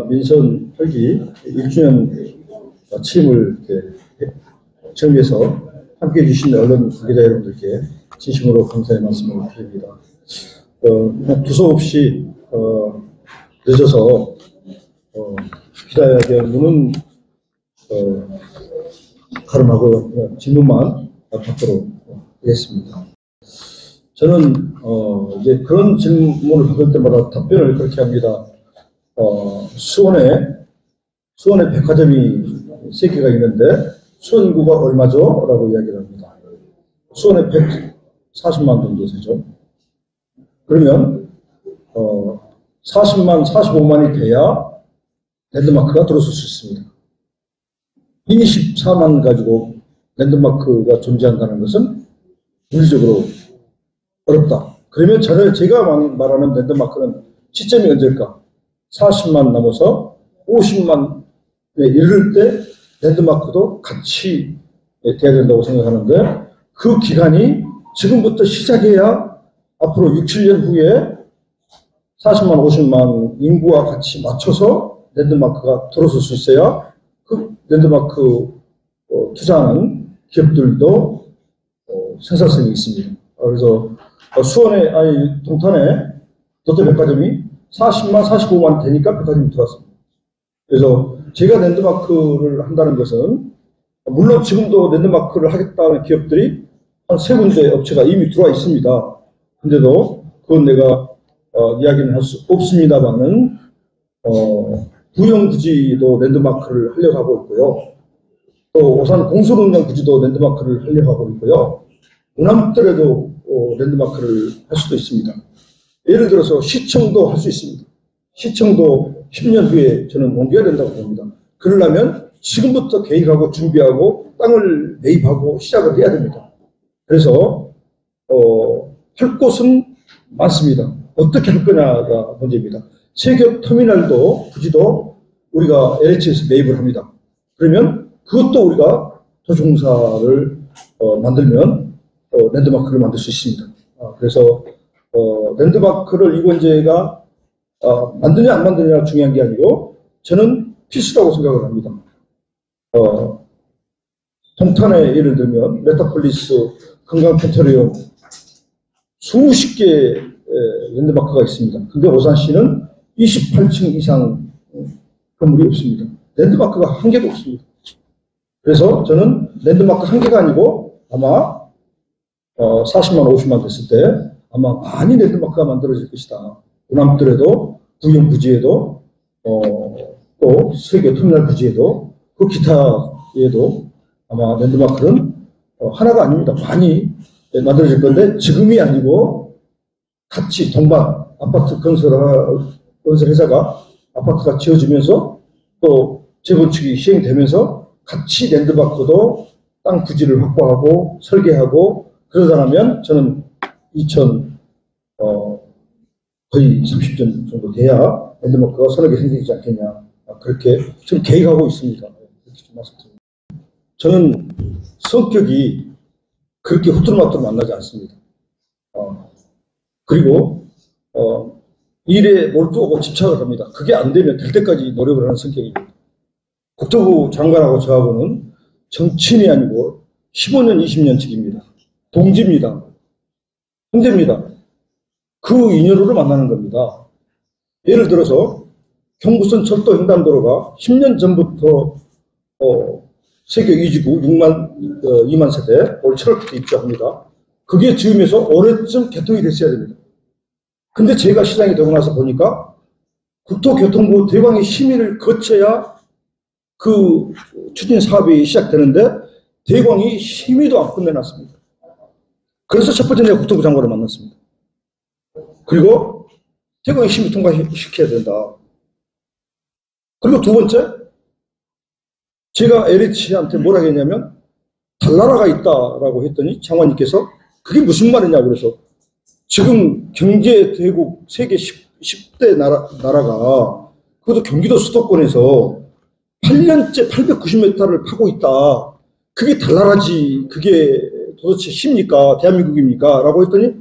민선 회기 1주년 취임을 정리해서 함께해 주신 언론 관계자 여러분들께 진심으로 감사의 말씀을 드립니다. 두서없이 늦어서 기다려야 될 문은 가름하고 질문만 받도록 하겠습니다. 저는 이제 그런 질문을 받을 때마다 답변을 그렇게 합니다. 수원에 백화점이 3개가 있는데 수원 인구가 얼마죠? 라고 이야기를 합니다. 수원에 140만 정도 되죠. 그러면 40만, 45만이 돼야 랜드마크가 들어설 수 있습니다. 24만 가지고 랜드마크가 존재한다는 것은 물리적으로 어렵다. 그러면 제가 말하는 랜드마크는 시점이 언제일까? 40만 넘어서 50만에 이를 때 랜드마크도 같이 돼야 된다고 생각하는데, 그 기간이 지금부터 시작해야 앞으로 6, 7년 후에 40만, 50만 인구와 같이 맞춰서 랜드마크가 들어설 수 있어야 그 랜드마크 투자하는 기업들도 생산성이 있습니다. 그래서 수원에, 동탄에 롯데백화점이 40만, 45만 되니까 백화점이 들어왔습니다. 그래서 제가 랜드마크를 한다는 것은, 물론 지금도 랜드마크를 하겠다는 기업들이 한 3군데 업체가 이미 들어와 있습니다. 근데도 그건 내가 이야기는 할 수 없습니다만은 부영부지도 랜드마크를 하려고 하고 있고요. 또 오산 공설운영 부지도 랜드마크를 하려고 하고 있고요. 운암뜰에도 랜드마크를 할 수도 있습니다. 예를 들어서 시청도 할 수 있습니다. 시청도 10년 후에 저는 옮겨야 된다고 봅니다. 그러려면 지금부터 계획하고 준비하고 땅을 매입하고 시작을 해야 됩니다. 그래서 할 곳은 많습니다. 어떻게 할 거냐가 문제입니다. 세계 터미널도 부지도 우리가 LH에서 매입을 합니다. 그러면 그것도 우리가 도시공사를 만들면 랜드마크를 만들 수 있습니다. 그래서 랜드마크를 이건재가 만드냐 안 만드냐 중요한 게 아니고 저는 필수라고 생각을 합니다. 동탄에 예를 들면 메타폴리스, 건강펜트리움 수십 개의 랜드마크가 있습니다. 근데 오산시는 28층 이상 건물이 없습니다. 랜드마크가 한 개도 없습니다. 그래서 저는 랜드마크 한 개가 아니고 아마 40만, 50만 됐을 때 아마 많이 랜드마크가 만들어질 것이다. 운암뜰에도, 부영부지에도, 또 세계 터미널 부지에도, 그 기타에도 아마 랜드마크는 하나가 아닙니다. 많이 만들어질 건데 지금이 아니고 같이 동반 아파트 건설회사가 아파트가 지어지면서 또 재건축이 시행되면서 같이 랜드마크도 땅 부지를 확보하고 설계하고 그러자면 저는 거의 30년 정도 돼야 랜드마크가 서너 개 생기지 않겠냐. 그렇게 지금 계획하고 있습니다. 그렇게 좀 말씀드립니다. 저는 성격이 그렇게 후뚜루마뚜루 만나지 않습니다. 그리고 일에 몰두하고 집착을 합니다. 그게 안 되면 될 때까지 노력을 하는 성격입니다. 국토부 장관하고 저하고는 정치인이 아니고 15년, 20년 직입니다. 동지입니다. 형제입니다. 그 인연으로 만나는 겁니다. 예를 들어서 경부선 철도 횡단도로가 10년 전부터 세계 유지구 2만 세대 올 7월부터 입주합니다. 그게 지으면서 올해쯤 개통이 됐어야 됩니다. 근데 제가 시장이 되고 나서 보니까 국토교통부 대광의 심의를 거쳐야 그 추진 사업이 시작되는데 대광이 심의도 안 끝내놨습니다. 그래서 첫 번째 내가 국토부 장관을 만났습니다. 그리고 대광의 심의 통과시켜야 된다. 그리고 두 번째, 제가 LH한테 뭐라 했냐면 달나라가 있다라고 했더니 장관님께서 그게 무슨 말이냐고 그래서 지금 경제대국 세계 10대 나라가 그것도 경기도 수도권에서 8년째 890m를 파고 있다. 그게 달나라지 그게 도대체 십니까? 대한민국입니까? 라고 했더니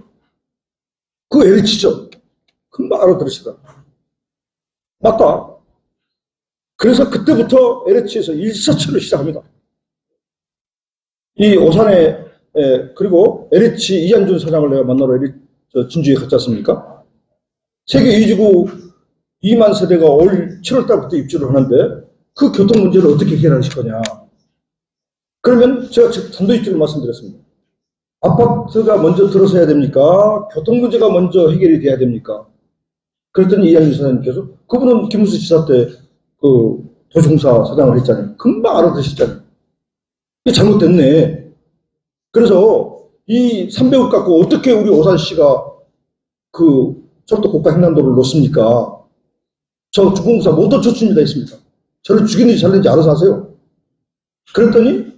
그 LH죠. 금방 알아들으시더라. 맞다. 그래서 그때부터 LH에서 일사천을 시작합니다. 이 오산에, 그리고 LH 이한준 사장을 내가 만나러 진주에 갔지 않습니까? 세계 이주구 2만 세대가 올 7월 달부터 입주를 하는데 그 교통 문제를 어떻게 해결하실 거냐. 그러면 제가 단도직입적으로 말씀드렸습니다. 아파트가 먼저 들어서야 됩니까? 교통 문제가 먼저 해결이 돼야 됩니까? 그랬더니 이한준 사장님께서 그분은 김문수 지사 때 그 도시공사 사장을 했잖아요. 금방 알아듣으셨잖아요. 이게 잘못됐네. 그래서 이 300억 갖고 어떻게 우리 오산시가 그 철도 고가 횡단도를 놓습니까? 저 주공사 모두 저축입니다 했습니다. 저를 죽이는지 살는지 알아서 하세요. 그랬더니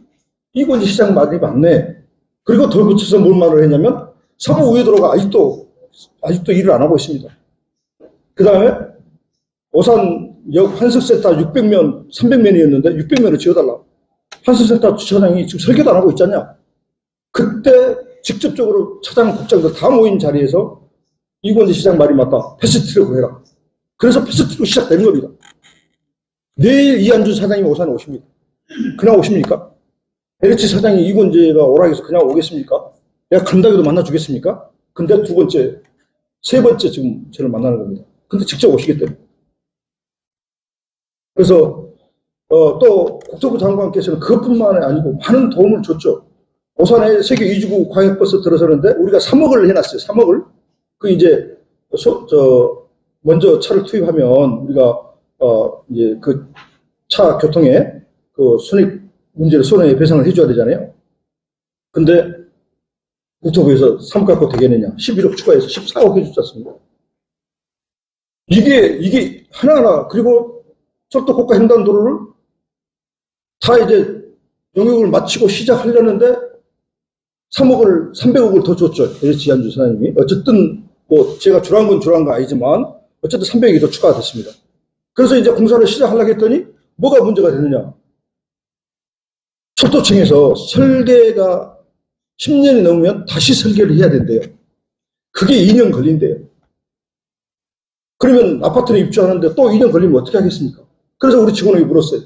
이건희 시장 말이 맞네. 그리고 덜 붙여서 뭘 말을 했냐면 사무 우회도로가 아직도 일을 안 하고 있습니다. 그 다음에 오산역 환승센터 600면, 300면이었는데 600면을 지어달라. 환승센터 주차장이 지금 설계도 안 하고 있잖냐. 그때 직접적으로 차장, 국장들 다 모인 자리에서 이건희 시장 말이 맞다. 패스트트랙으로 해라. 그래서 패스트트랙으로 시작되는 겁니다. 내일 이한준 사장님이 오산에 오십니다. 그냥 오십니까? LH 사장이 이건재가 오라 해서 그냥 오겠습니까? 내가 간다고도 만나주겠습니까? 근데 두 번째, 세 번째 지금 저를 만나는 겁니다. 근데 직접 오시겠대요. 그래서 또 국토부 장관께서는 그것뿐만 아니고 많은 도움을 줬죠. 오산에 세계 이주구 광역버스 들어서는데 우리가 3억을 해놨어요. 3억을. 그 이제 먼저 차를 투입하면 우리가 이제 그 차 교통에 그 문제를 손해배상을 해줘야 되잖아요. 근데 국토부에서 3억 갖고 되겠느냐. 11억 추가해서 14억 해주지 않습니까? 이게 하나하나, 그리고 철도 고가 횡단도로를 다 이제 영역을 마치고 시작하려는데 300억을 더 줬죠. LH 이한준 사장님이. 어쨌든 뭐 제가 줄한 건 아니지만 어쨌든 300억이 더 추가가 됐습니다. 그래서 이제 공사를 시작하려고 했더니 뭐가 문제가 되느냐. 철도청에서 설계가 10년이 넘으면 다시 설계를 해야 된대요. 그게 2년 걸린대요. 그러면 아파트를 입주하는데 또 2년 걸리면 어떻게 하겠습니까? 그래서 우리 직원에게 물었어요.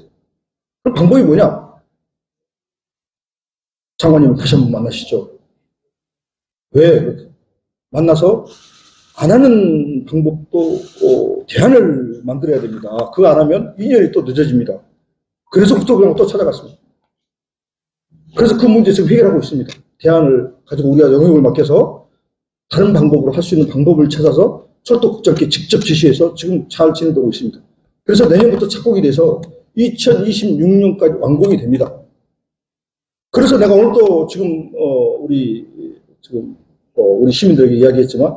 그럼 방법이 뭐냐? 장관님 다시 한번 만나시죠. 왜? 만나서 안 하는 방법도 대안을 만들어야 됩니다. 그거 안 하면 2년이 또 늦어집니다. 그래서 국토부장을 또 찾아갔습니다. 그래서 그 문제 지금 해결하고 있습니다. 대안을 가지고 우리가 영역을 맡겨서 다른 방법으로 할 수 있는 방법을 찾아서 철도국장께 직접 지시해서 지금 잘 진행되고 있습니다. 그래서 내년부터 착공이 돼서 2026년까지 완공이 됩니다. 그래서 내가 오늘 또 지금 우리 시민들에게 이야기했지만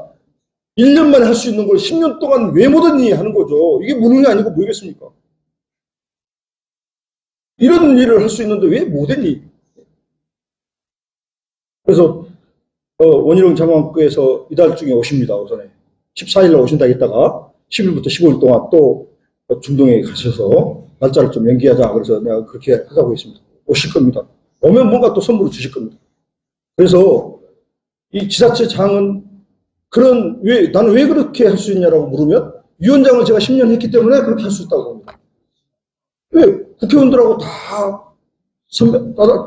1년 만에 할 수 있는 걸 10년 동안 왜 못했니 하는 거죠. 이게 무능이 아니고 뭐겠습니까? 이런 일을 할 수 있는데 왜 못했니? 그래서 원희룡 장관께서 이달 중에 오십니다. 우선에 14일날 오신다 했다가 10일부터 15일 동안 또 중동에 가셔서 날짜를 좀 연기하자. 그래서 내가 그렇게 하자고 했습니다. 오실 겁니다. 오면 뭔가 또 선물을 주실 겁니다. 그래서 이 지자체장은 나는 왜 그렇게 할 수 있냐라고 물으면 위원장을 제가 10년 했기 때문에 그렇게 할 수 있다고 합니다. 왜? 국회의원들하고 다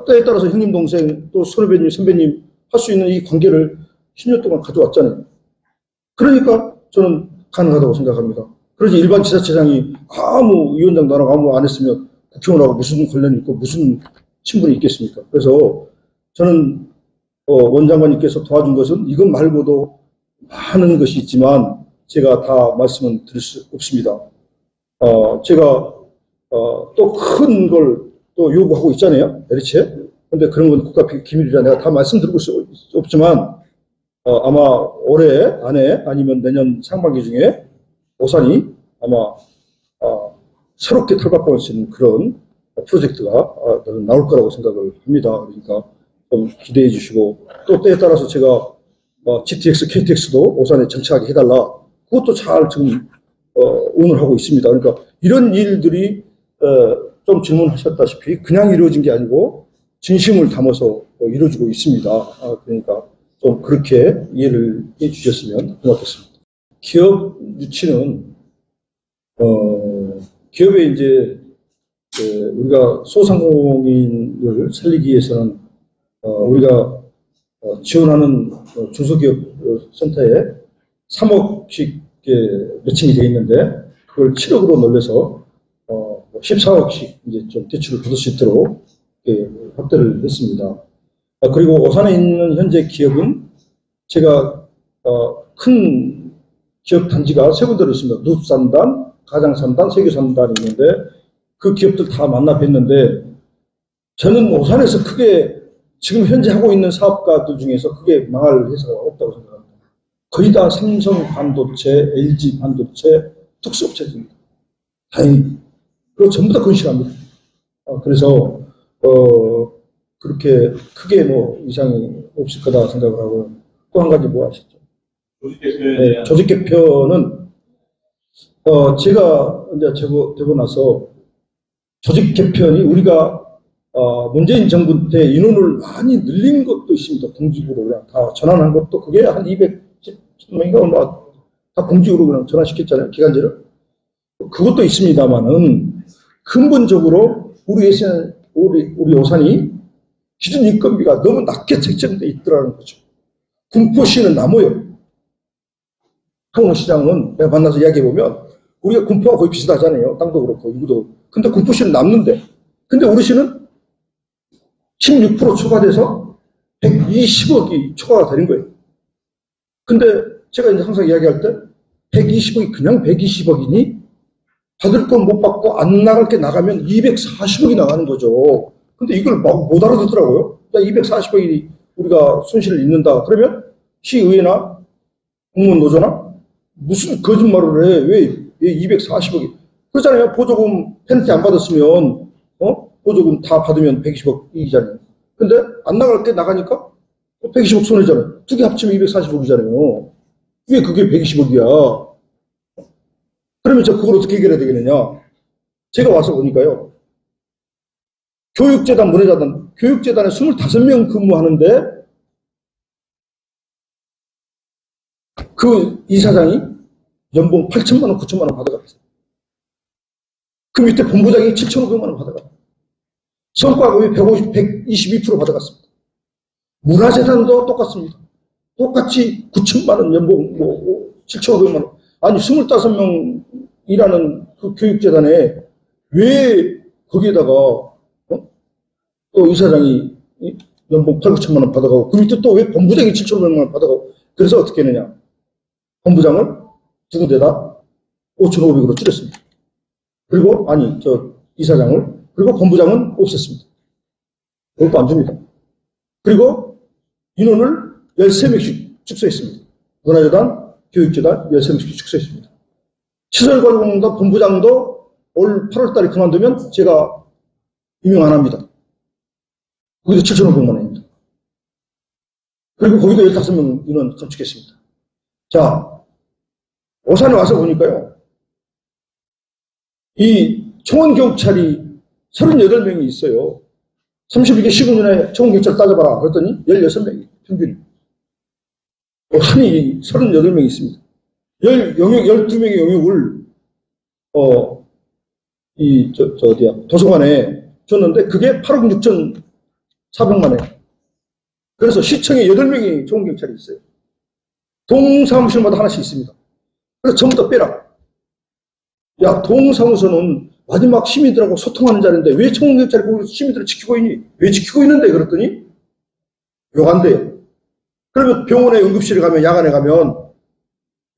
때에 따라서 형님, 동생, 또 선후배님, 선배님 할 수 있는 이 관계를 10년 동안 가져왔잖아요. 그러니까 저는 가능하다고 생각합니다. 그러지 일반 지자체장이 위원장 나랑 아무 안 했으면 국회의원하고 무슨 관련이 있고 무슨 친분이 있겠습니까? 그래서 저는 원장관님께서 도와준 것은 이것 말고도 많은 것이 있지만 제가 다 말씀은 드릴 수 없습니다. 제가 또 큰 걸 또 요구하고 있잖아요. LH에. 근데 그런 건 국가 기밀이라 내가 다 말씀드릴 수 없지만 아마 올해 안에 아니면 내년 상반기 중에 오산이 아마 새롭게 탈바꿈할 수 있는 그런 프로젝트가 나올 거라고 생각을 합니다. 그러니까 좀 기대해 주시고 또 때에 따라서 제가 GTX, KTX도 오산에 정착하게 해달라. 그것도 잘 지금 의논을 하고 있습니다. 그러니까 이런 일들이 좀 질문하셨다시피 그냥 이루어진 게 아니고 진심을 담아서 이루어지고 있습니다. 그러니까 좀 그렇게 이해를 해 주셨으면 고맙겠습니다. 기업 유치는 기업의 이제 우리가 소상공인을 살리기 위해서는 우리가 지원하는 중소기업 센터에 3억씩 매칭이 되어 있는데 그걸 7억으로 늘려서 14억씩 이제 좀 대출을 받을 수 있도록 확대를 했습니다. 그리고 오산에 있는 현재 기업은 제가 큰 기업 단지가 세 군데로 있습니다. 누산단, 가장산단, 세교산단이 있는데 그 기업들 다 만나 뵀는데 저는 오산에서 크게 지금 현재 하고 있는 사업가들 중에서 크게 망할 회사가 없다고 생각합니다. 거의 다 삼성 반도체, LG 반도체, 특수업체입니다. 다행히. 그리고 전부 다 건실합니다. 그래서 그렇게 크게 뭐 이상이 없을 거다 생각을 하고 또 한 가지 뭐 아시죠? 조직 개편에 대한 조직 개편은 제가 이제 되고 나서 조직 개편이 우리가 문재인 정부 때 인원을 많이 늘린 것도 있습니다. 공직으로 그냥 다 전환한 것도 그게 한 210명인가 얼마 다 공직으로 그냥 전환시켰잖아요. 기간제를. 그것도 있습니다만은 근본적으로 우리 오산이 기준 인건비가 너무 낮게 책정되어 있더라는 거죠. 군포시는 남아요. 항공시장은 내가 만나서 이야기해보면 우리가 군포와 거의 비슷하잖아요. 땅도 그렇고 인구도. 근데 군포시는 남는데 근데 우리 시는 16% 초과돼서 120억이 초과가 되는 거예요. 근데 제가 이제 항상 이야기할 때 120억이 그냥 120억이니 받을 건 못 받고 안 나갈 게 나가면 240억이 나가는 거죠. 근데 이걸 못 알아듣더라고요. 240억이 우리가 손실을 입는다. 그러면 시의회나 공무원 노조나 무슨 거짓말을 해. 왜 240억이. 그렇잖아요. 보조금 페널티 안 받았으면 보조금 다 받으면 120억 이익이잖아요. 근데 안 나갈 게 나가니까 120억 손해잖아요. 두 개 합치면 240억이잖아요. 왜 그게 120억이야? 그러면 저 그걸 어떻게 해결해야 되겠느냐? 제가 와서 보니까요. 교육재단, 문화재단, 교육재단에 25명 근무하는데 그 이사장이 연봉 8천만 원, 9천만 원 받아갔어요. 그 밑에 본부장이 7,500만 원 받아갔어요. 성과급이 122% 받아갔습니다. 문화재단도 똑같습니다. 똑같이 9천만 원 연봉, 7,500만 원. 아니, 25명 일하는 그 교육재단에 왜 거기에다가, 또 이사장이 연봉 8, 9천만 원 받아가고, 그 밑에 또 왜 본부장이 7,500만 원 받아가고, 그래서 어떻게 했느냐. 본부장을 두 군데다 5,500으로 줄였습니다. 그리고, 이사장을, 그리고 본부장은 없앴습니다. 그것도 안 줍니다. 그리고 인원을 13명씩 축소했습니다. 문화재단, 교육재단 13명씩 축소했습니다. 시설관리공단 본부장도 올 8월 달에 그만두면 제가 임용 안 합니다. 거기도 7,500만 원입니다. 그리고 거기도 15명 인원 감축했습니다. 자, 오산에 와서 보니까요. 이 청원경찰이 38명이 있어요. 32개 시군에 청원경찰 따져봐라. 그랬더니 16명이 평균이. 오산이 38명이 있습니다. 12명의 영역을, 도서관에 줬는데 그게 8억 6,400만 원. 그래서 시청에 8명이 청원경찰이 있어요. 동사무실마다 하나씩 있습니다. 그래서 전부 다 빼라. 야, 동사무소는 마지막 시민들하고 소통하는 자리인데 왜 청원경찰이 거기서 시민들을 지키고 있니? 왜 지키고 있는데? 그랬더니 욕 안 돼요. 그러면 병원에 응급실에 가면 야간에 가면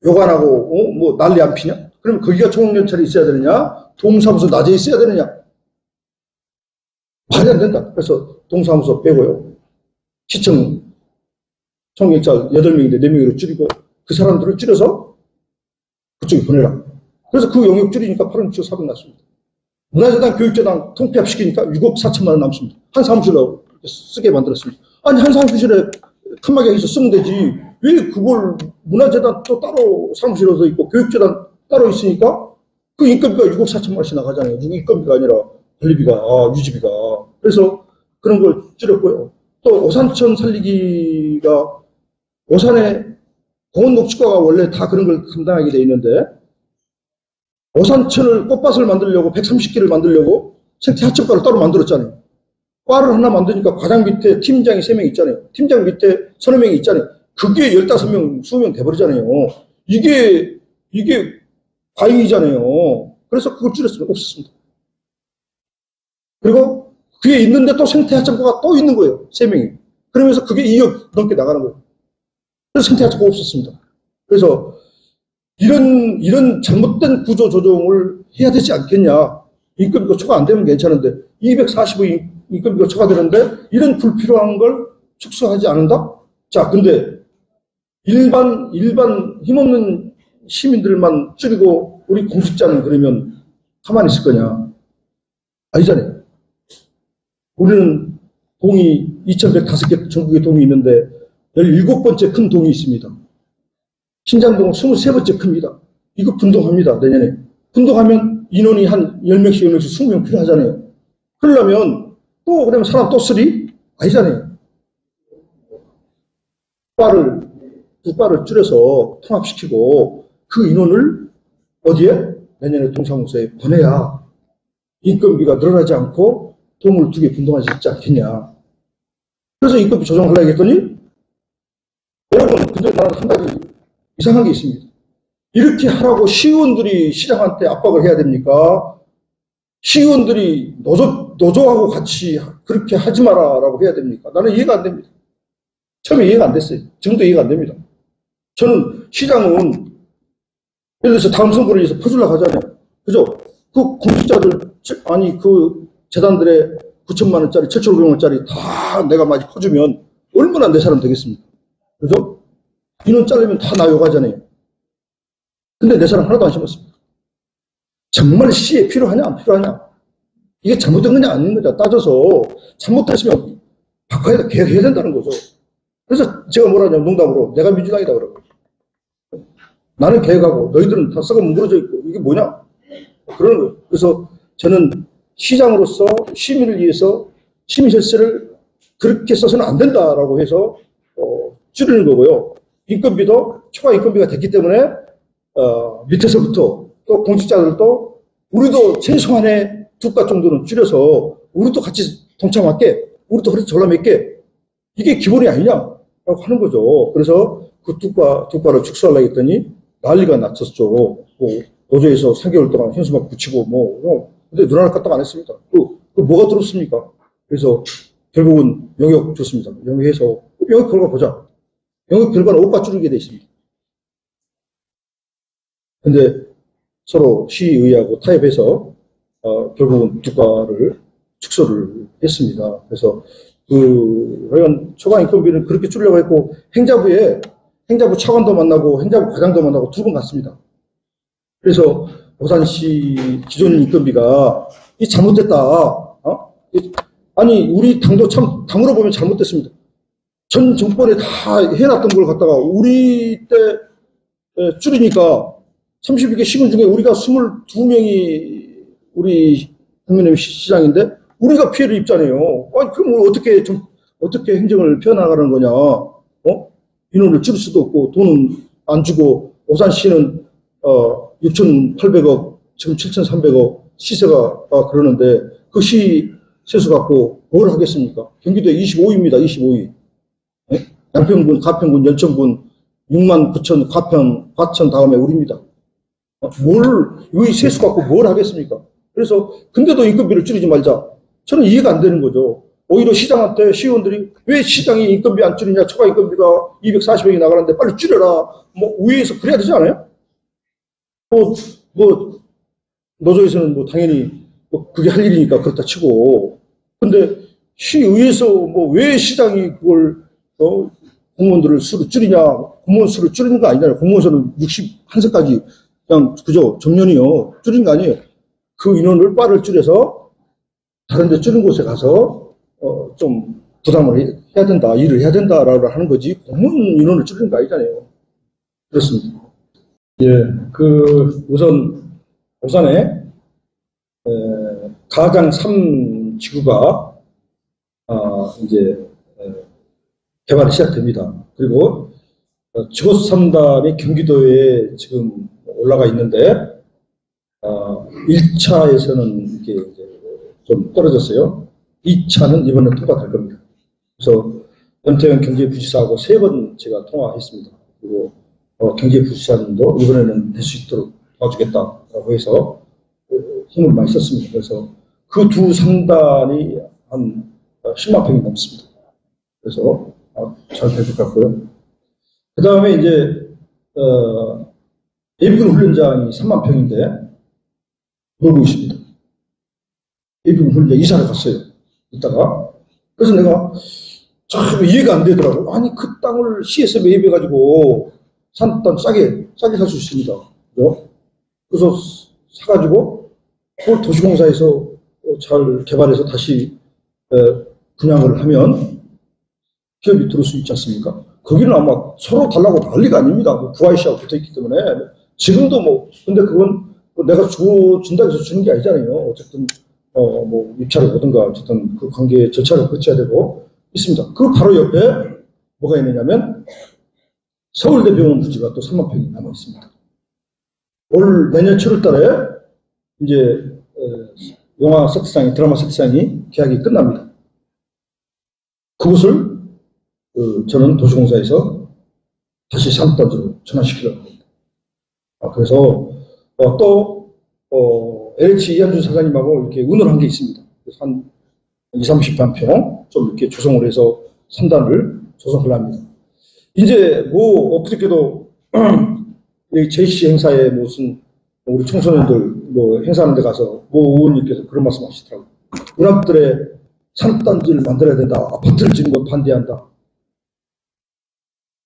욕 안 하고 뭐 난리 안 피냐? 그러면 거기가 청원경찰이 있어야 되느냐? 동사무소 낮에 있어야 되느냐? 말이 안 된다. 그래서 동사무소 빼고요. 시청 청원경찰 8명인데 4명으로 줄이고 그 사람들을 줄여서 그쪽에 보내라. 그래서 그 영역 줄이니까 8억 6,400 났습니다. 문화재단, 교육재단 통폐합시키니까 6억 4천만 원 남습니다. 한 사무실로 쓰게 만들었습니다. 아니, 한 사무실에 칸막이 해서 쓰면 되지. 왜 그걸 문화재단 또 따로 사무실에서 있고 교육재단 따로 있으니까 그 인건비가 6억 4천만 원씩 나가잖아요. 인건비가 아니라 관리비가, 유지비가. 그래서 그런 걸 줄였고요. 또 오산천 살리기가 오산에 공원녹지과가 원래 다 그런 걸 담당하게 돼 있는데 오산천을 꽃밭을 만들려고 130개를 만들려고 생태 하청과를 따로 만들었잖아요. 과를 하나 만드니까 과장 밑에 팀장이 3명 있잖아요. 팀장 밑에 서너 명이 있잖아요. 그게 15명, 20명 돼버리잖아요. 이게 과잉이잖아요. 그래서 그걸 줄였으면 없었습니다. 그리고 그게 있는데 또 생태하청과가 또 있는 거예요. 3명이. 그러면서 그게 2억 넘게 나가는 거예요. 그래서 생태하청과가 없었습니다. 그래서 이런 잘못된 구조 조정을 해야 되지 않겠냐. 인건비가 초과 안 되면 괜찮은데 245억 인건비가 초과되는데 이런 불필요한 걸 축소하지 않는다? 자, 근데 일반 힘없는 시민들만 줄이고 우리 공직자는 그러면 가만히 있을 거냐? 아니잖아요. 우리는 동이 2105개 전국에 동이 있는데 17번째 큰 동이 있습니다. 신장동은 23번째 큽니다. 이거 분동합니다. 내년에. 분동하면 인원이 한 10명씩 20명 필요하잖아요. 그러려면 또 그러면 사람 또 쓰리? 아니잖아요. 두 과를 줄여서 통합시키고 그 인원을 어디에? 내년에 동사무소에 보내야 인건비가 늘어나지 않고 동을 2개 분동하지 않겠냐. 그래서 인건비 조정하려고 했더니 여러분, 근데 나는 한 가지 이상한 게 있습니다. 이렇게 하라고 시의원들이 시장한테 압박을 해야 됩니까? 시의원들이 노조하고 같이 그렇게 하지 마라라고 해야 됩니까? 나는 이해가 안 됩니다. 처음에 이해가 안 됐어요. 지금도 이해가 안 됩니다. 저는 시장은 예를 들어서 다음 선거를 위해서 퍼주려고 하잖아요. 그죠? 그 공직자들, 아니 그 재단들의 9천만 원짜리, 7,500만 원짜리 다 내가 많이 퍼주면 얼마나 내 사람 되겠습니까? 그죠? 인원 자르면 다 나 욕하잖아요. 근데 내 사람 하나도 안 심었습니다. 정말 시에 필요하냐 안 필요하냐? 이게 잘못된 거냐 아닌 거냐 따져서 잘못했으면 바꿔야 계획해야 된다는 거죠. 그래서 제가 뭐라 하냐면 농담으로 내가 민주당이다 그러고 나는 계획하고 너희들은 다 썩어 뭉그러져 있고 이게 뭐냐? 그러는 거예요. 그래서 저는 시장으로서 시민을 위해서 시민 혈세를 그렇게 써서는 안 된다라고 해서 줄이는 거고요. 인건비도 초과 인건비가 됐기 때문에 밑에서부터 또 공직자들도 우리도 최소한의 2과 정도는 줄여서 우리도 같이 동참할게. 우리도 그래서 졸라맬게. 이게 기본이 아니냐라고 하는 거죠. 그래서 그 2과를 축소하려고 했더니 난리가 났었죠. 뭐 노조에서 3개월 동안 현수막 붙이고 근데 늘어날 것도 안 했습니다. 그 뭐가 들었습니까? 그래서 결국은 영역 줬습니다. 영역해서 영역 결과 보자. 영역 결과는 5과 줄이게 돼 있습니다. 근데 서로 시의회하고 타협해서 결국은 2과를 축소를 했습니다. 그래서 하여간 초과 인건비는 그렇게 줄이려고 했고 행자부 차관도 만나고 행자부 과장도 만나고 2번 갔습니다. 그래서 오산시 기존 인건비가 이 잘못됐다. 아니 우리 당도 참 당으로 보면 잘못됐습니다. 전 정권에 다 해놨던 걸 갖다가 우리 때 줄이니까 32개 시군 중에 우리가 22명이 우리 국민의힘 시장인데 우리가 피해를 입잖아요. 아니 그럼 어떻게 행정을 펴나가는 거냐? 인원을 줄일 수도 없고 돈은 안 주고 오산시는 6,800억 지금 7,300억 시세가 그러는데 그 시 세수 갖고 뭘 하겠습니까? 경기도에 25위입니다. 25위. 네? 양평군, 가평군, 연천군 69,000 과천 다음에 우리입니다. 이 세수 갖고 뭘 하겠습니까? 그래서 근데도 인건비를 줄이지 말자. 저는 이해가 안 되는 거죠. 오히려 시장한테 시의원들이 왜 시장이 인건비 안 줄이냐? 초과 인건비가 240억이 나가는데 빨리 줄여라. 위에서 그래야 되지 않아요? 노조에서는 당연히 그게 할 일이니까 그렇다 치고. 근데 시의회에서 왜 시장이 그걸, 공무원들을 수를 줄이냐? 공무원 수를 줄이는 거 아니잖아요. 공무원 수는 61세까지 그냥, 그죠? 정년이요. 줄인 거 아니에요. 그 인원을 빠를 줄여서 다른 데 줄인 곳에 가서, 좀 부담을 해야 된다. 일을 해야 된다라고 하는 거지. 공무원 인원을 줄이는 거 아니잖아요. 그렇습니다. 예, 우선, 오산에, 가장 3지구가, 이제, 개발이 시작됩니다. 그리고, 지고수 3단이 경기도에 지금 올라가 있는데, 1차에서는 이게 이제 좀 떨어졌어요. 2차는 이번에 통과될 겁니다. 그래서 염태영 경제부지사하고 3번 제가 통화했습니다. 그리고 경제부지사님도 이번에는 될 수 있도록 도와주겠다라고 해서 힘을 많이 썼습니다. 그래서 그 두 상단이 한 10만 평이 넘습니다. 그래서 잘 될 것 같고요. 그 다음에 이제 예비군 훈련장이 3만 평인데 놀고 있습니다. 예비군 훈련장 이사를 갔어요. 이따가. 그래서 내가 참 이해가 안 되더라고. 아니 그 땅을 시에서 매입해가지고 산땅 싸게 살 수 있습니다. 그죠? 그래서 사가지고 그걸 도시공사에서 잘 개발해서 다시 분양을 하면 기업이 들어올 수 있지 않습니까? 거기는 아마 서로 달라고 난리가 아닙니다. 뭐 부하이시하고 붙어있기 때문에. 지금도 뭐, 근데 그건 내가 준다고 해서 주는 게 아니잖아요. 어쨌든, 뭐, 입찰을 보든가, 어쨌든 그 관계에 절차를 거쳐야 되고 있습니다. 그 바로 옆에 뭐가 있느냐면 서울대병원 부지가 또 3만 평이 남아 있습니다. 올 내년 7월 달에 이제, 영화 세트장이, 드라마 세트장이 계약이 끝납니다. 그것을 저는 도시공사에서 다시 산업단지로 전환시키려고 합니다. 그래서 또 LH 이한준 사장님하고 이렇게 의논한 게 있습니다. 그래서 한 20, 30만 평 좀 이렇게 조성을 해서 3단을 조성을 합니다. 이제 뭐 엊그저께도 JC 행사에 무슨 우리 청소년들 뭐 행사하는 데 가서 모 의원님께서 그런 말씀 하시더라고요. 은합들의 산업단지를 만들어야 된다. 아파트를 짓는 것 반대한다.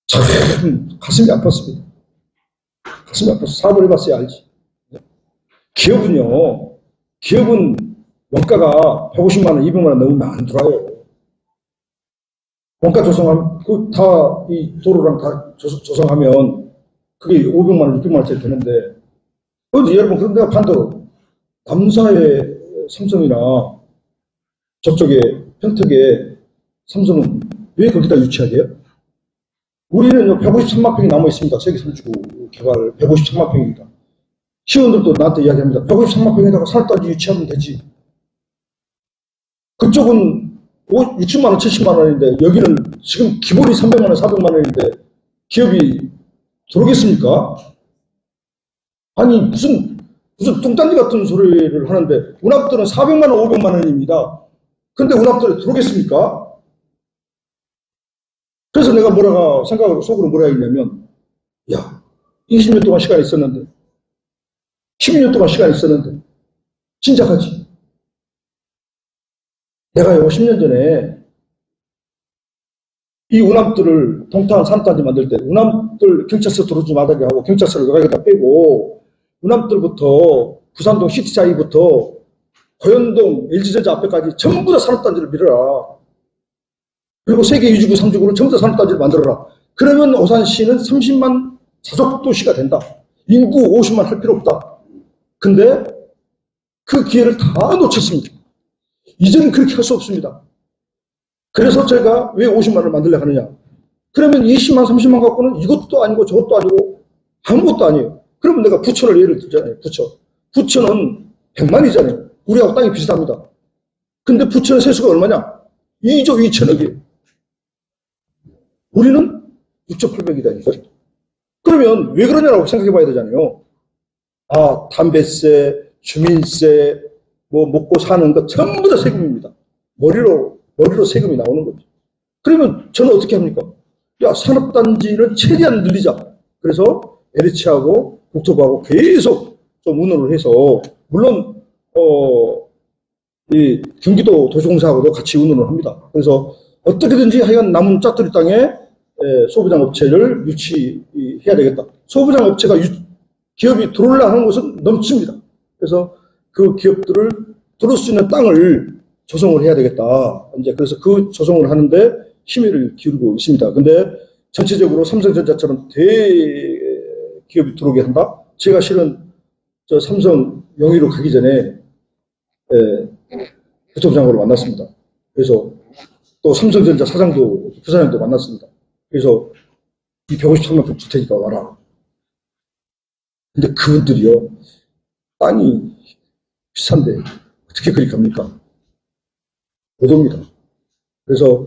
참 가슴이 아팠습니다. 가슴이 아파서 사업을 해봤어야 알지. 기업은 원가가 150만 원, 200만 원 넘으면 안 들어와요. 원가 조성하면, 다, 이 도로랑 다 조성하면, 그게 500만 원, 600만 원짜리 되는데, 여러분, 그럼 내가 반대로, 남사의 삼성이나, 저쪽에, 평택에 삼성은 왜 거기다 유치하게 해요? 우리는 153만 평이 남아 있습니다. 세계 3주 개발 153만 평입니다. 시의원들도 나한테 이야기합니다. 153만 평에다가 산업단지 유치하면 되지. 그쪽은 60만 원, 70만 원인데 여기는 지금 기본이 300만 원, 400만 원인데 기업이 들어오겠습니까? 아니 무슨 뚱딴지 같은 소리를 하는데 운합들은 400만 원, 500만 원입니다. 근데 운합들은 들어오겠습니까? 그래서 내가 속으로 뭐라 했냐면, 야, 20년 동안 시간이 있었는데, 12년 동안 시간이 있었는데, 진작하지. 내가요, 10년 전에, 이 운합들을 동탄 산단지 만들 때, 운합들 경찰서 들어오지 말게 하고, 경찰서를 외곽에다 빼고, 운합들부터, 부산동 시티자이부터, 고현동, LG전자 앞에까지 전부 다 산업단지를 밀어라. 그리고 세계 2주구, 3주구를 전부 다 산업단지를 만들어라. 그러면 오산시는 30만 자족도시가 된다. 인구 50만 할 필요 없다. 근데 그 기회를 다 놓쳤습니다. 이제는 그렇게 할 수 없습니다. 그래서 제가 왜 50만을 만들려고 하느냐. 그러면 20만, 30만 갖고는 이것도 아니고 저것도 아니고 아무것도 아니에요. 그러면 내가 부천을 예를 들잖아요. 부천은 100만이잖아요. 우리하고 땅이 비슷합니다. 근데 부천의 세수가 얼마냐? 2조 2천억이에요. 우리는 6,800이다니까요. 그러면 왜 그러냐라고 생각해 봐야 되잖아요. 담배세, 주민세, 뭐 먹고 사는 것 전부 다 세금입니다. 머리로 세금이 나오는 거죠. 그러면 저는 어떻게 합니까? 야, 산업단지를 최대한 늘리자. 그래서 LH하고 국토부하고 계속 좀 의논을 해서, 물론, 이 경기도 도시공사하고도 같이 의논을 합니다. 그래서 어떻게든지 하여간 남은 짜투리 땅에 소부장 업체를 유치해야 되겠다. 소부장 업체가 기업이 들어오려고 하는 것은 넘칩니다. 그래서 그 기업들을 들어올 수 있는 땅을 조성을 해야 되겠다. 이제 그래서 그 조성을 하는데 힘을 기울이고 있습니다. 근데 전체적으로 삼성전자처럼 대기업이 들어오게 한다? 제가 실은 저 삼성 영위로 가기 전에 국토부장으로 만났습니다. 그래서 또 삼성전자 사장도 부사장도 만났습니다. 그래서 이 153만 평 주택이니까 와라. 근데 그분들이요, 땅이 비싼데 어떻게 그리 갑니까? 보도입니다. 그래서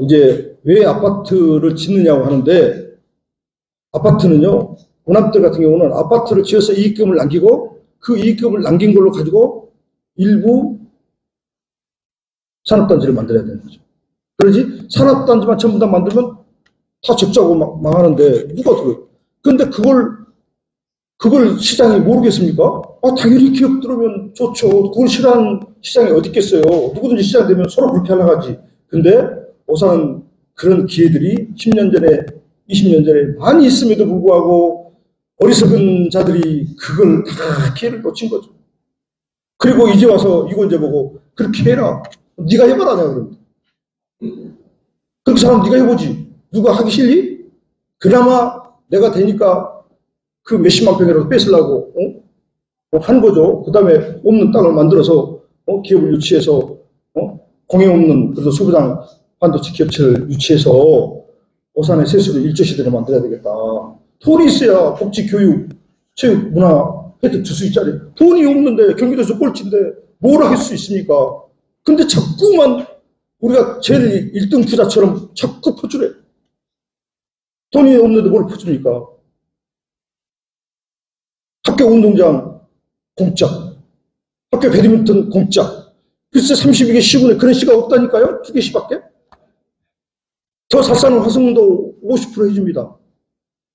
이제 왜 아파트를 짓느냐고 하는데, 아파트는요, 군함들 같은 경우는 아파트를 지어서 이익금을 남기고 그 이익금을 남긴 걸로 가지고 일부 산업단지를 만들어야 되는 거죠. 그러지 산업단지만 전부 다 만들면 다 적자고 망하는데 누가 들어요? 그런데 그걸 시장이 모르겠습니까? 당연히 기업 들어오면 좋죠. 그걸 싫어하는 시장이 어디 있겠어요. 누구든지 시장 되면 서로 그렇게 하려고 하지. 근데 오산은 그런 기회들이 10년 전에 20년 전에 많이 있음에도 불구하고 어리석은 자들이 그걸 다 기회를 놓친 거죠. 그리고 이제 와서 이건재 보고 그렇게 해라. 네가 해봐라 내가 그럽니다. 그렇게 사람 네가 해보지. 누가 하기 싫니? 그나마 내가 되니까 그 몇십만 평이라도 뺏으려고 하는 거죠. 그 다음에 없는 땅을 만들어서 기업을 유치해서 공해 없는 그래도 소부장 반도체 기업체를 유치해서 오산의 세수를 일조시대로 만들어야 되겠다. 돈이 있어야 복지, 교육, 체육, 문화 혜택 줄 수 있잖아요. 돈이 없는데 경기도에서 꼴찌인데 뭘 할 수 있습니까? 근데 자꾸만 우리가 제일 1등 부자처럼 자꾸 퍼주래. 돈이 없는데 뭘 퍼줍니까? 학교 운동장 공짜, 학교 배드민턴 공짜. 글쎄 32개 시군에 그런 시가 없다니까요? 2개 시밖에? 더 삿사는 화성도 50% 해줍니다.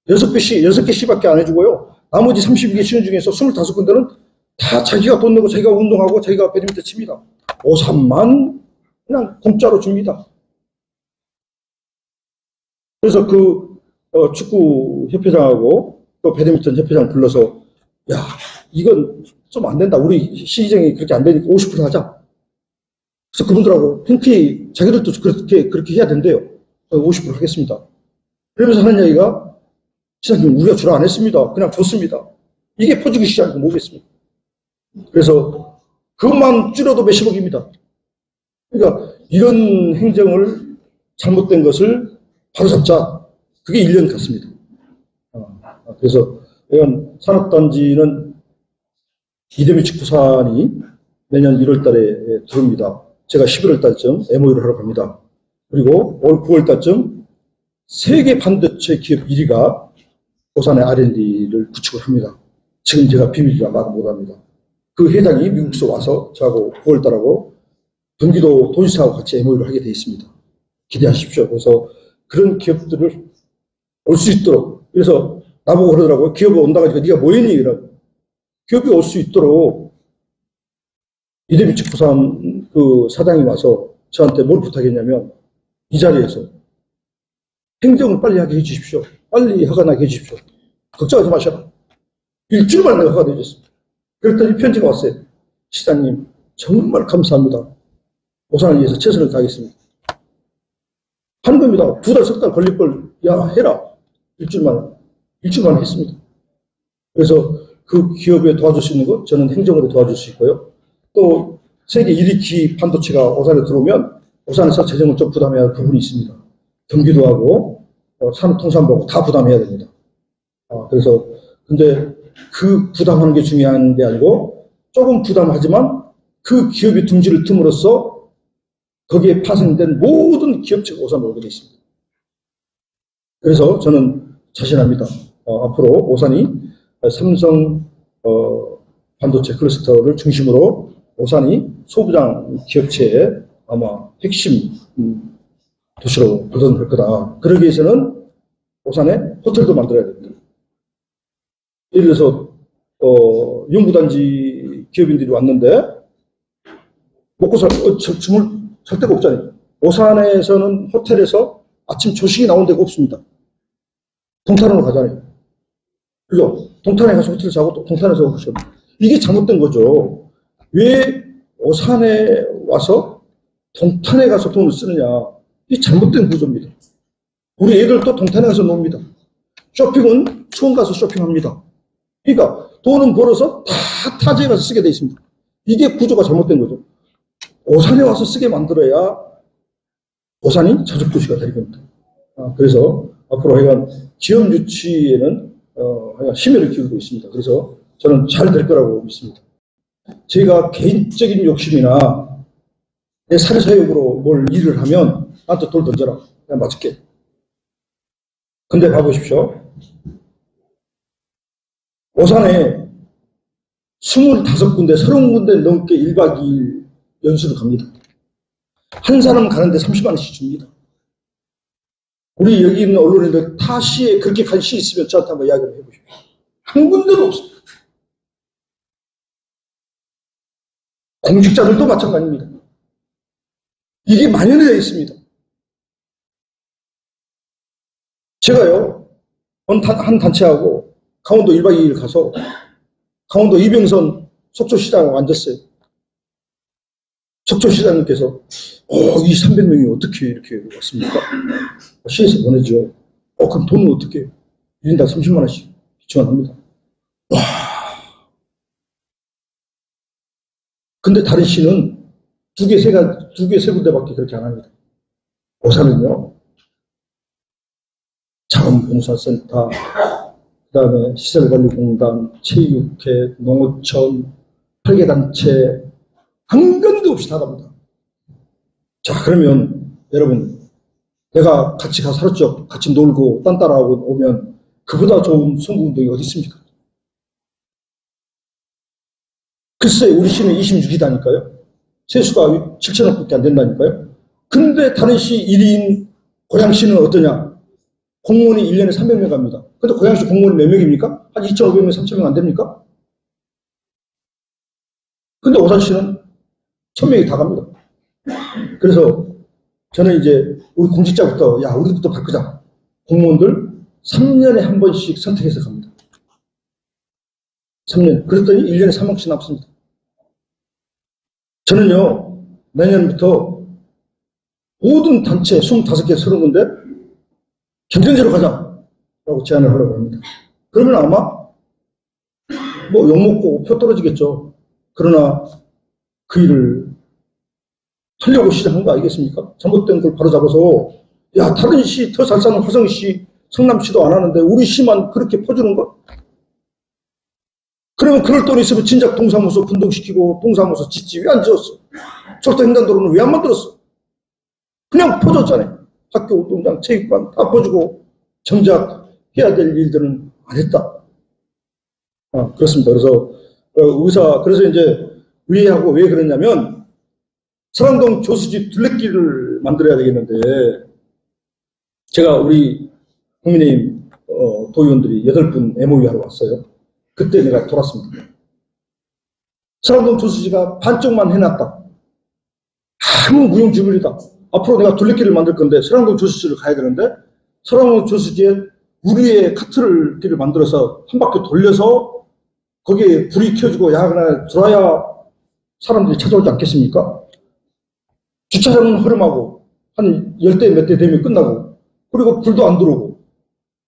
6개 시밖에 안 해주고요. 나머지 32개 시군 중에서 25군데는 다 자기가 돈 내고 자기가 운동하고 자기가 배드민턴 칩니다. 오산만 그냥 공짜로 줍니다. 그래서 그 축구 협회장하고 또 배드민턴 협회장 불러서 야 이건 좀 안 된다. 우리 시정이 그렇게 안 되니까 50% 하자. 그래서 그분들하고 흔쾌히 자기들도 그렇게 해야 된대요. 50% 하겠습니다. 그러면서 하는 이야기가 시장님 우리가 주라 안 했습니다. 그냥 줬습니다. 이게 퍼주기 시작하고 뭐겠습니까? 그래서 그것만 줄여도 몇십억입니다. 그러니까 이런 행정을 잘못된 것을 바로잡자. 그게 1년 같습니다. 그래서 이건 산업단지는 이대미축 부산이 내년 1월 달에 들어옵니다. 제가 11월 달쯤 MOU를 하러 갑니다. 그리고 올 9월 달쯤 세계 반도체 기업 1위가 오산의 R&D를 구축을 합니다. 지금 제가 비밀이라 말 못합니다. 그 회장이 미국에서 와서 저하고 9월 달하고 경기도 도지사하고 같이 MOU를 하게 되어 있습니다. 기대하십시오. 그래서 그런 기업들을 올 수 있도록. 그래서 나보고 그러더라고요. 기업이 온다고 하니까 네가 뭐 했니? 이라고. 기업이 올 수 있도록 이대미축 부산 그 사장이 와서 저한테 뭘 부탁했냐면 이 자리에서 행정을 빨리 하게 해주십시오. 빨리 허가나게 해주십시오. 걱정하지 마셔라. 일주일 만에 허가가 되어졌습니다. 그랬더니 편지가 왔어요. 시장님 정말 감사합니다. 오산을 위해서 최선을 다하겠습니다. 한 겁니다. 2달, 3달 걸릴 걸, 야, 해라. 일주일 만에 했습니다. 그래서 그 기업에 도와줄 수 있는 것, 저는 행정으로 도와줄 수 있고요. 또, 세계 1위 반도체가 오산에 들어오면, 오산에서 재정을 좀 부담해야 할 부분이 있습니다. 경기도하고, 산업통상부하고 다 부담해야 됩니다. 그래서, 근데 그 부담하는 게 중요한 게 아니고, 조금 부담하지만, 그 기업이 둥지를 틈으로써 거기에 파생된 모든 기업체가 오산으로 오게 되어 있습니다. 그래서 저는 자신합니다. 앞으로 오산이 삼성 반도체 클러스터를 중심으로 오산이 소부장 기업체의 아마 핵심 도시로 거듭날 거다. 그러기 위해서는 오산에 호텔도 만들어야 됩니다. 예를 들어서 연구단지 기업인들이 왔는데 먹고 줌을 살 데가 없잖아요. 오산에서는 호텔에서 아침 조식이 나온 데가 없습니다. 동탄으로 가잖아요. 그죠? 동탄에 가서 호텔 자고 또 동탄에서 오셔. 이게 잘못된 거죠. 왜 오산에 와서 동탄에 가서 돈을 쓰느냐. 이게 잘못된 구조입니다. 우리 애들도 동탄에 가서 놉니다. 쇼핑은 수원 가서 쇼핑합니다. 그러니까 돈은 벌어서 다 타지에 가서 쓰게 돼 있습니다. 이게 구조가 잘못된 거죠. 오산에 와서 쓰게 만들어야 오산이 자족도시가 될 겁니다. 그래서 앞으로 하여간 기업 유치에는 심혈을 기울이고 있습니다. 그래서 저는 잘 될 거라고 믿습니다. 제가 개인적인 욕심이나 내 사회사역으로 뭘 일을 하면 나한테 돌 던져라. 내가 맞을게. 근데 봐보십시오. 오산에 25군데, 30군데 넘게 1박 2일 연수를 갑니다. 한 사람 가는데 30만 원씩 줍니다. 우리 여기 있는 언론인들 타 시에 그렇게 간 시 있으면 저한테 한번 이야기를 해보십시오. 한 군데도 없습니다. 공직자들도 마찬가지입니다. 이게 만연해 되어 있습니다. 제가요, 한 단체하고 강원도 1박 2일 가서 강원도 이병선 속초시장하고 앉았어요. 속초시장님께서 이 300명이 어떻게 이렇게 왔습니까? 시에서 보내죠. 그럼 돈은 어떻게 해요? 1인당 30만 원씩 지원합니다. 와. 근데 다른 시는 두 개, 세 군데밖에 그렇게 안 합니다. 오산은요, 자원봉사센터, 그 다음에 시설관리공단, 체육회, 농어촌, 설계단체, 한 군데 없이 다 갑니다. 자, 그러면 여러분, 내가 같이 가서 하루쪽 같이 놀고 딴 따라하고 오면 그보다 좋은 선거운동이 어디 있습니까? 글쎄, 우리 시는 26이다니까요. 세수가 7천억밖에 안 된다니까요. 근데 다른 시 1인 고양시는 어떠냐? 공무원이 1년에 300명 갑니다. 근데 고양시 공무원이 몇 명입니까? 한 2,500명, 3,000명 안 됩니까? 근데 오산시는 1,000명이 다 갑니다. 그래서 저는 이제 우리 공직자부터 우리부터 바꾸자. 공무원들 3년에 한 번씩 선택해서 갑니다. 3년. 그랬더니 1년에 3억씩 남습니다. 저는요, 내년부터 모든 단체 25개, 30군데 경쟁제로 가자라고 제안을 하려고 합니다. 그러면 아마 뭐 욕먹고 표 떨어지겠죠. 그러나 그 일을 하려고 시작한 거 아니겠습니까? 잘못된 걸 바로잡아서 다른 시, 더 잘 사는 화성시, 성남시도 안 하는데 우리 시만 그렇게 퍼주는 거? 그러면 그럴 돈 있으면 진작 동사무소 분동시키고 동사무소 짓지 왜 안 지었어? 철도횡단도로는 왜 안 만들었어? 그냥 퍼줬잖아요. 학교 운동장, 체육관 다 퍼주고 정작 해야 될 일들은 안 했다. 그렇습니다. 그래서 그래서 이제 위하고 왜 그러냐면 설왕동 조수지 둘레길을 만들어야 되겠는데 제가 우리 국민의힘 도의원들이 8분 MOU 하러 왔어요. 그때 내가 돌았습니다. 설왕동 조수지가 반쪽만 해놨다. 아무 무용지물이다. 앞으로 내가 둘레길을 만들 건데 설왕동 조수지를 가야 되는데 설왕동 조수지에 우리의 카트길을 만들어서 한 바퀴 돌려서 거기에 불이 켜지고 야간에 들어야 사람들이 찾아오지 않겠습니까? 주차장은 허름하고 한 10대 몇 대 되면 끝나고 그리고 불도 안 들어오고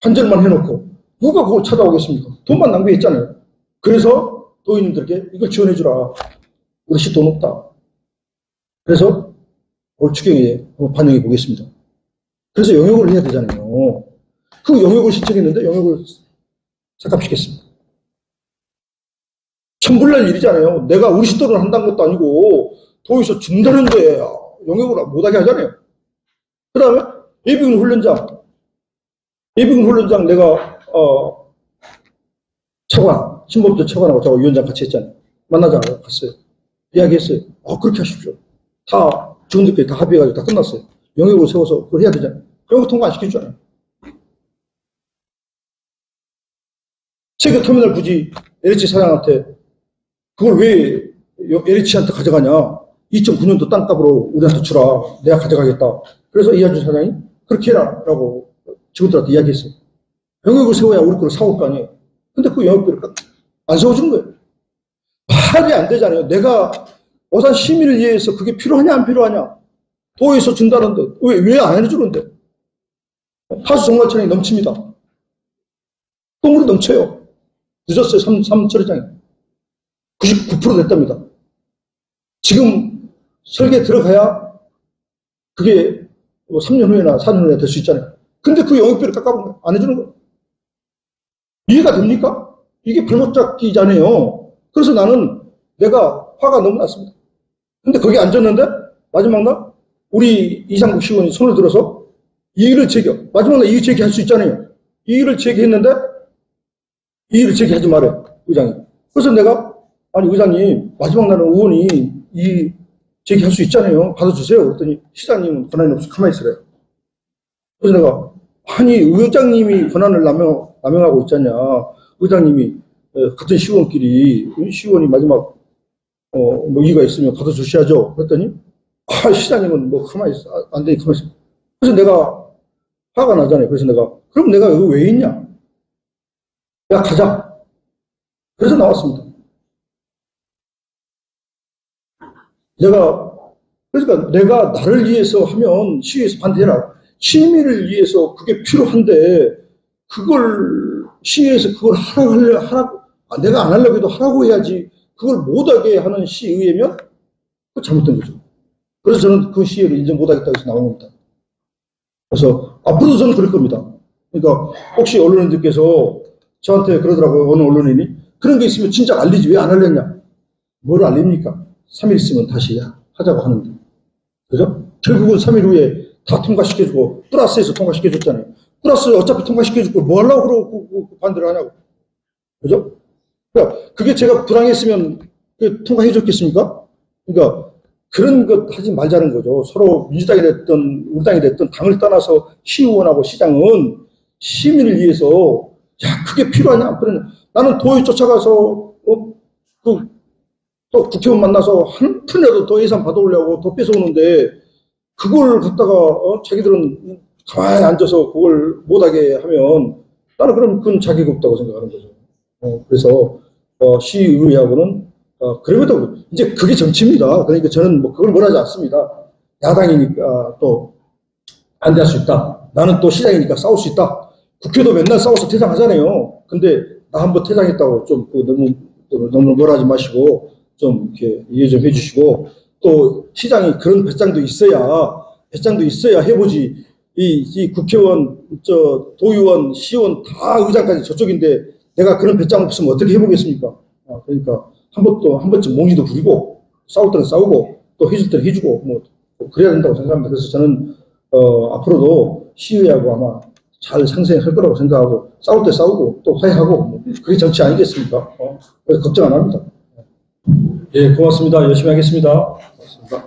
관절만 해놓고 누가 그걸 찾아오겠습니까? 돈만 낭비했잖아요. 그래서 도의원들에게 이걸 지원해주라. 우리 시 돈 없다. 그래서 올 추경에 반영해 보겠습니다. 그래서 영역을 해야 되잖아요. 그 영역을 신청했는데 영역을 삭감시켰습니다. 천불날 일이잖아요. 내가 우리 시 돈을 한다는 것도 아니고 도에서 준다는데 영역을 못하게 하잖아요. 그 다음에 예비군 훈련장 내가 차관, 신범대 차관하고 저하고 위원장 같이 했잖아요. 만나자고 갔어요. 이야기했어요. 그렇게 하십시오. 다 직원들끼리 다 합의해가지고 다 끝났어요. 영역을 세워서 그걸 해야 되잖아요. 영역 통과 안 시켜주잖아요. 세계터미널 부지 LH 사장한테 그걸 왜 LH한테 가져가냐. 2009년도 땅값으로 우리한테 주라. 내가 가져가겠다. 그래서 이한주 사장이 그렇게 해라. 라고 직원들한테 이야기했어요. 영역을 세워야 우리 거를 사올 거 아니에요. 근데 그 영역비를 안 세워주는 거예요. 말이 안 되잖아요. 내가 오산 시민을 위해서 그게 필요하냐 안 필요하냐. 도에서 준다는데 왜 안 해주는데. 하수 정갈천이 넘칩니다. 똥물이 넘쳐요. 늦었어요. 삼처리장이 99% 됐답니다. 지금 설계 들어가야 그게 뭐 3년 후에나 4년 후에 될 수 있잖아요. 근데 그 영역비를 깎아본 거예요. 안 해주는 거예요. 이해가 됩니까? 이게 발목잡기잖아요. 그래서 나는 내가 화가 너무 났습니다. 근데 거기 앉았는데 마지막 날 우리 이상국 시의원이 손을 들어서 이의를 마지막 날 이의 제기할 수 있잖아요. 이의를 제기했는데 이의를 제기하지 말아요, 의장이. 그래서 내가 아니 의장님 마지막 날은 의원이 이의 제기할 수 있잖아요. 받아주세요. 그랬더니 시장님은 권한이 없어 가만히 있으래요. 그래서 내가 아니 의장님이 권한을 남용하고 있잖냐. 의장님이 같은 시의원끼리 시의원이 마지막 뭐 이의가 있으면 받아주셔야죠. 그랬더니 시장님은 뭐 가만히 있어. 안 되니 가만히 있어. 그래서 내가 화가 나잖아요. 그래서 내가 그럼 내가 여기 왜 있냐. 야 가자. 그래서 나왔습니다. 그러니까 내가 나를 위해서 하면 시위에서 반대해라. 시민을 위해서 그게 필요한데 그걸 시위에서 그걸 하라고 내가 안 하려고 해도 하라고 해야지 그걸 못하게 하는 시의회면 그거 잘못된 거죠. 그래서 저는 그 시위를 인정 못하겠다고 해서 나온 겁니다. 그래서 앞으로도 저는 그럴 겁니다. 그러니까 혹시 언론인들께서 저한테 그러더라고요. 어느 언론인이 그런 게 있으면 진작 알리지 왜 안 알렸냐. 뭘 알립니까? 3일 있으면 다시 하자고 하는데. 그죠? 결국은 3일 후에 다 통과시켜주고 플러스에서 통과시켜줬잖아요. 플러스 어차피 통과시켜줄 걸 뭐 하려고 그러고 반대를 하냐고. 그죠? 그러니까 그게 제가 불안했으면 통과해줬겠습니까? 그러니까 그런 것 하지 말자는 거죠. 서로 민주당이 됐든 우리 당이 됐든 당을 떠나서 시의원하고 시장은 시민을 위해서 야 그게 필요하냐? 그러냐. 나는 도에 쫓아가서 또 국회의원 만나서 한 푼이라도 더 예산 받아오려고 더 뺏어오는데 그걸 갖다가 자기들은 가만히 앉아서 그걸 못하게 하면 나는 그럼 그건 자격이 없다고 생각하는 거죠. 그래서 시의회하고는 그럼에도 이제 그게 정치입니다. 그러니까 저는 뭐 그걸 원하지 않습니다. 야당이니까 또 반대할 수 있다. 나는 또 시장이니까 싸울 수 있다. 국회도 맨날 싸워서 퇴장하잖아요. 근데 나 한번 퇴장했다고 좀 너무 뭐라 하지 마시고 좀 이렇게 이해 좀 해주시고 또 시장이 그런 배짱도 있어야 해보지. 이 국회의원, 도의원, 시의원 다 의장까지 저쪽인데 내가 그런 배짱 없으면 어떻게 해보겠습니까? 그러니까 한 번쯤 몽지도 부리고 싸울 때는 싸우고 또 해줄 때는 해주고 뭐 그래야 된다고 생각합니다. 그래서 저는 앞으로도 시의회하고 아마 잘 상생할 거라고 생각하고 싸울 때 싸우고 또 화해하고 뭐 그게 정치 아니겠습니까? 그래서 걱정 안 합니다. 예, 고맙습니다. 열심히 하겠습니다. 고맙습니다.